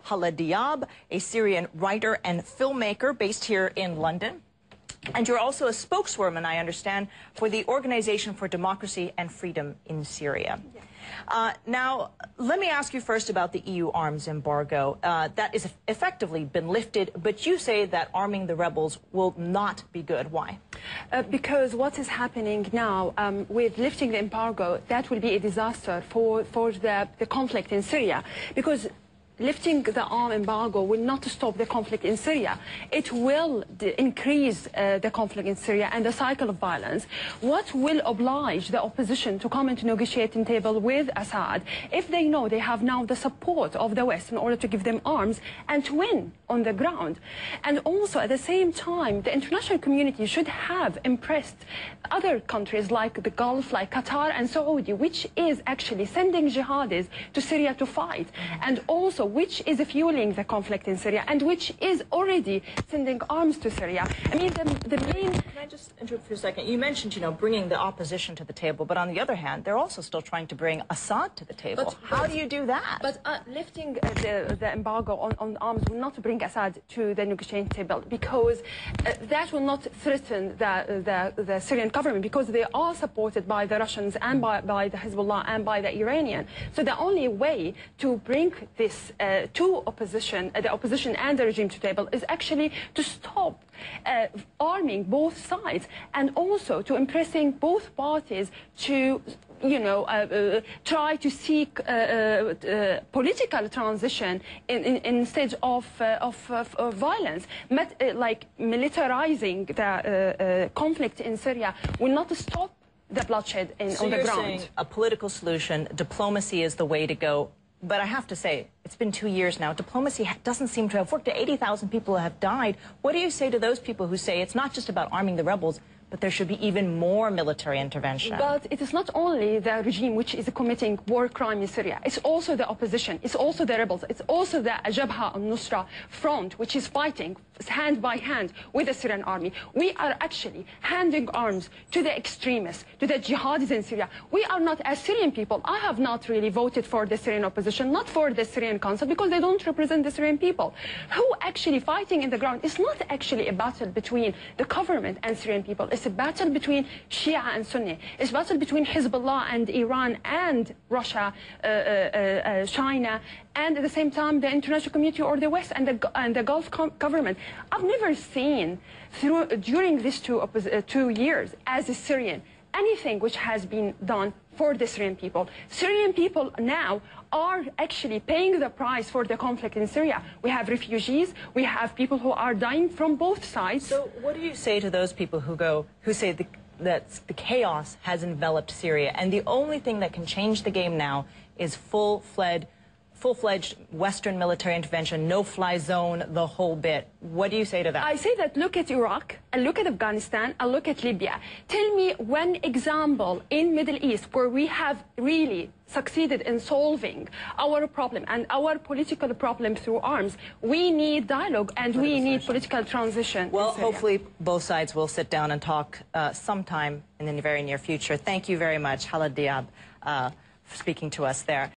Hala Diab, a Syrian writer and filmmaker based here in London. And you're also a spokeswoman, I understand, for the Organization for Democracy and Freedom in Syria. Now, let me ask you first about the EU arms embargo. That is effectively been lifted, but you say that arming the rebels will not be good. Why? Because what is happening now with lifting the embargo, that will be a disaster for the conflict in Syria. Because lifting the arm embargo will not stop the conflict in Syria. It will increase the conflict in Syria and the cycle of violence. What will oblige the opposition to come into negotiating table with Assad if they know they have now the support of the West in order to give them arms and to win on the ground? And also at the same time, the international community should have impressed other countries like the Gulf, like Qatar and Saudi, which is actually sending jihadis to Syria to fight, and also which is fueling the conflict in Syria and which is already sending arms to Syria. I mean, the main... Can I just interrupt for a second? You mentioned, bringing the opposition to the table, but on the other hand, they're also still trying to bring Assad to the table. But how do you do that? But lifting the embargo on arms will not bring Assad to the negotiating table, because that will not threaten the Syrian government, because they are supported by the Russians and by the Hezbollah and by the Iranian. So the only way to bring this to the opposition and the regime to table is actually to stop arming both sides, and also to impressing both parties to try to seek political transition instead of violence. Like militarizing the conflict in Syria will not stop the bloodshed on the ground. So you're saying a political solution, diplomacy is the way to go. But I have to say, it's been 2 years now. Diplomacy doesn't seem to have worked. 80,000 people have died. What do you say to those people who say it's not just about arming the rebels, but there should be even more military intervention? But it is not only the regime which is committing war crime in Syria. It's also the opposition. It's also the rebels. It's also the Jabha al-Nusra front, which is fighting hand by hand with the Syrian army. We are actually handing arms to the extremists, to the jihadis in Syria. We are not, as Syrian people, I have not really voted for the Syrian opposition, not for the Syrian Council, because they don't represent the Syrian people. Who actually fighting in the ground is not actually a battle between the government and Syrian people. It's a battle between Shia and Sunni. It's a battle between Hezbollah and Iran and Russia, China, and at the same time the international community or the West and the Gulf government. I've never seen during these 2 years as a Syrian anything which has been done for the Syrian people. Syrian people now are actually paying the price for the conflict in Syria. We have refugees, we have people who are dying from both sides. So what do you say to those people who say that the chaos has enveloped Syria and the only thing that can change the game now is full-fledged Western military intervention, no-fly zone, the whole bit? What do you say to that? I say that look at Iraq, and look at Afghanistan, and look at Libya. Tell me one example in Middle East where we have really succeeded in solving our problem and our political problem through arms. We need dialogue and we need political transition. Well, hopefully both sides will sit down and talk sometime in the very near future. Thank you very much, Hala Diab, for speaking to us there.